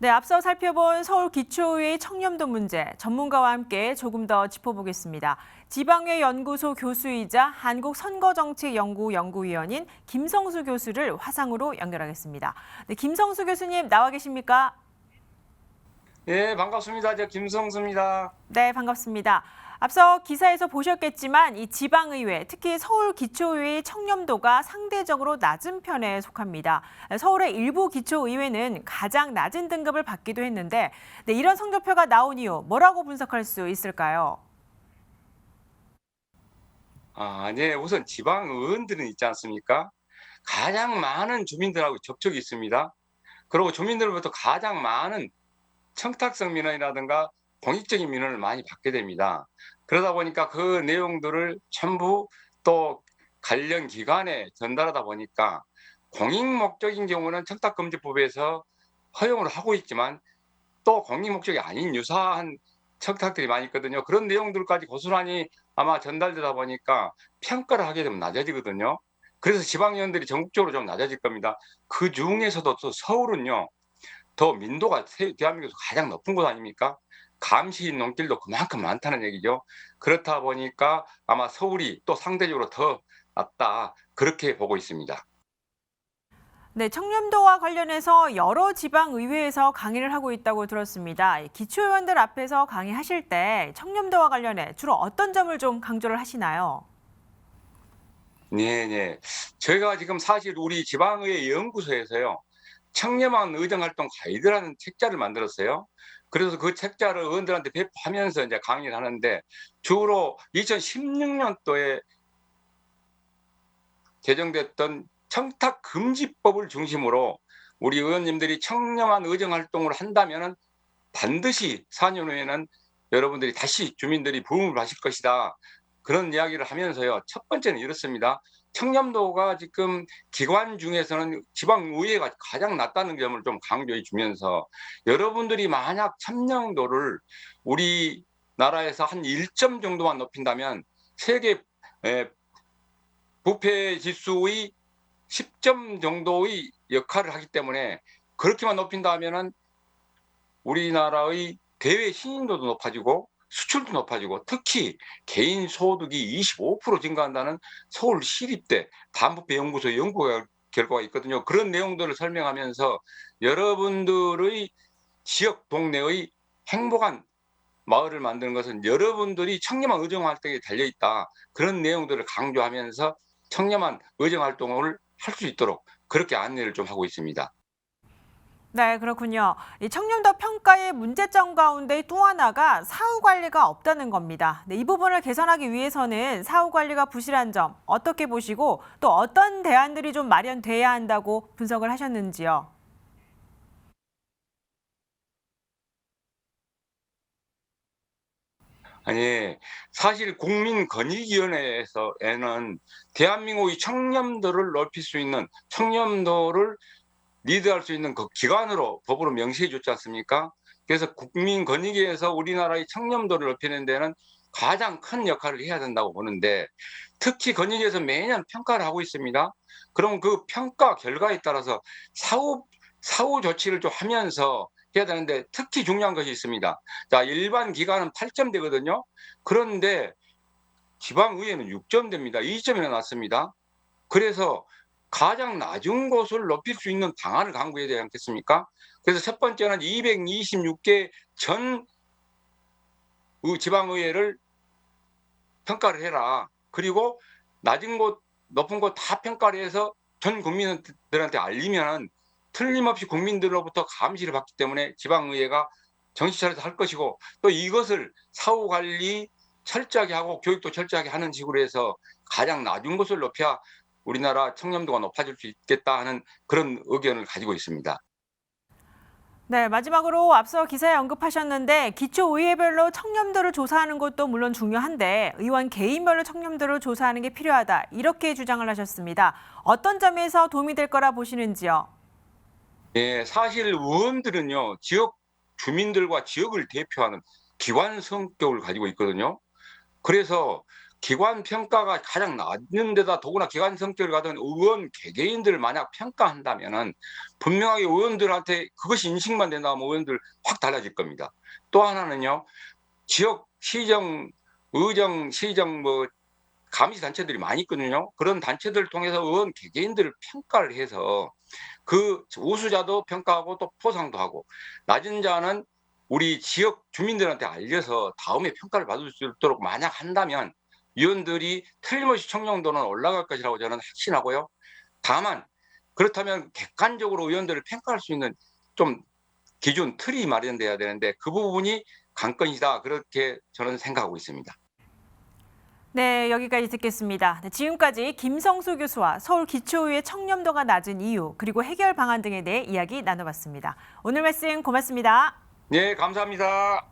네, 앞서 살펴본 서울 기초의회 청렴도 문제 전문가와 함께 조금 더 짚어보겠습니다. 지방회 연구소 교수이자 한국선거정책연구 연구위원인 김성수 교수를 화상으로 연결하겠습니다. 네, 김성수 교수님 나와 계십니까? 예, 반갑습니다. 저 김성수입니다. 네, 반갑습니다. 앞서 기사에서 보셨겠지만 이 지방의회, 특히 서울 기초의회의 청렴도가 상대적으로 낮은 편에 속합니다. 서울의 일부 기초의회는 가장 낮은 등급을 받기도 했는데 네, 이런 성적표가 나온 이유 뭐라고 분석할 수 있을까요? 네, 우선 지방 의원들은 있지 않습니까? 가장 많은 주민들하고 접촉이 있습니다. 그리고 주민들로부터 가장 많은 청탁성 민원이라든가 공익적인 민원을 많이 받게 됩니다. 그러다 보니까 그 내용들을 전부 또 관련 기관에 전달하다 보니까 공익 목적인 경우는 청탁금지법에서 허용을 하고 있지만 또 공익 목적이 아닌 유사한 청탁들이 많이 있거든요. 그런 내용들까지 고스란히 아마 전달되다 보니까 평가를 하게 되면 낮아지거든요. 그래서 지방의원들이 전국적으로 좀 낮아질 겁니다. 그 중에서도 또 서울은요, 더 민도가 대한민국에서 가장 높은 곳 아닙니까? 감시 논길도 그만큼 많다는 얘기죠. 그렇다 보니까 아마 서울이 또 상대적으로 더 낫다, 그렇게 보고 있습니다. 네, 청렴도와 관련해서 여러 지방의회에서 강의를 하고 있다고 들었습니다. 기초의원들 앞에서 강의하실 때 청렴도와 관련해 주로 어떤 점을 좀 강조를 하시나요? 네네. 저희가 지금 사실 우리 지방의회 연구소에서요, 청렴한 의정활동 가이드라는 책자를 만들었어요. 그래서 그 책자를 의원들한테 배포하면서 이제 강의를 하는데, 주로 2016년도에 제정됐던 청탁금지법을 중심으로 우리 의원님들이 청렴한 의정활동을 한다면은 반드시 4년 후에는 여러분들이 다시 주민들이 부흥을 하실 것이다, 그런 이야기를 하면서요. 첫 번째는 이렇습니다. 청렴도가 지금 기관 중에서는 지방의회가 가장 낮다는 점을 좀 강조해 주면서, 여러분들이 만약 청렴도를 우리나라에서 한 1점 정도만 높인다면 세계 부패 지수의 10점 정도의 역할을 하기 때문에, 그렇게만 높인다면은 우리나라의 대외 신인도도 높아지고 수출도 높아지고, 특히 개인 소득이 25% 증가한다는 서울시립대 반부패 연구소 연구 결과가 있거든요. 그런 내용들을 설명하면서 여러분들의 지역 동네의 행복한 마을을 만드는 것은 여러분들이 청렴한 의정 활동에 달려 있다, 그런 내용들을 강조하면서 청렴한 의정 활동을 할 수 있도록 그렇게 안내를 좀 하고 있습니다. 네, 그렇군요. 이 청렴도 평가의 문제점 가운데 또 하나가 사후 관리가 없다는 겁니다. 네, 이 부분을 개선하기 위해서는 사후 관리가 부실한 점 어떻게 보시고 또 어떤 대안들이 좀 마련돼야 한다고 분석을 하셨는지요? 아니, 사실 국민권익위원회에서는 대한민국의 청렴도를 높일 수 있는, 청렴도를 리드할 수 있는 그 기관으로 법으로 명시해 줬지 않습니까? 그래서 국민권익위에서 우리나라의 청렴도를 높이는 데는 가장 큰 역할을 해야 된다고 보는데, 특히 권익위에서 매년 평가를 하고 있습니다. 그럼 그 평가 결과에 따라서 사후 조치를 좀 하면서 해야 되는데, 특히 중요한 것이 있습니다. 자, 일반 기관은 8점 되거든요. 그런데 지방의회는 6점 됩니다. 2점이나 낮습니다. 그래서 가장 낮은 곳을 높일 수 있는 방안을 강구해야 되지 않겠습니까? 그래서 첫 번째는 226개 전 지방의회를 평가를 해라. 그리고 낮은 곳, 높은 곳 다 평가를 해서 전 국민들한테 알리면 틀림없이 국민들로부터 감시를 받기 때문에 지방의회가 정신 차려서 할 것이고, 또 이것을 사후 관리 철저하게 하고 교육도 철저하게 하는 식으로 해서 가장 낮은 곳을 높여야 우리나라 청렴도가 높아질 수 있겠다 하는 그런 의견을 가지고 있습니다. 네, 마지막으로 앞서 기사에 언급하셨는데 기초의회별로 청렴도를 조사하는 것도 물론 중요한데 의원 개인별로 청렴도를 조사하는 게 필요하다. 이렇게 주장을 하셨습니다. 어떤 점에서 도움이 될 거라 보시는지요? 예, 사실 의원들은요, 지역 주민들과 지역을 대표하는 기관 성격을 가지고 있거든요. 그래서 기관 평가가 가장 낮은 데다 더구나 기관 성격을 가진 의원 개개인들을 만약 평가한다면은 분명하게 의원들한테 그것이 인식만 된다면 의원들 확 달라질 겁니다. 또 하나는요. 지역 시정, 의정, 시정 감시 단체들이 많이 있거든요. 그런 단체들을 통해서 의원 개개인들을 평가를 해서 그 우수자도 평가하고 또 포상도 하고 낮은 자는 우리 지역 주민들한테 알려서 다음에 평가를 받을 수 있도록 만약 한다면 위원들이 틀림없이 청렴도는 올라갈 것이라고 저는 확신하고요. 다만 그렇다면 객관적으로 의원들을 평가할 수 있는 좀 기준 틀이 마련돼야 되는데 그 부분이 관건이다 그렇게 저는 생각하고 있습니다. 네, 여기까지 듣겠습니다. 네, 지금까지 김성수 교수와 서울기초의회 청렴도가 낮은 이유 그리고 해결 방안 등에 대해 이야기 나눠봤습니다. 오늘 말씀 고맙습니다. 네, 감사합니다.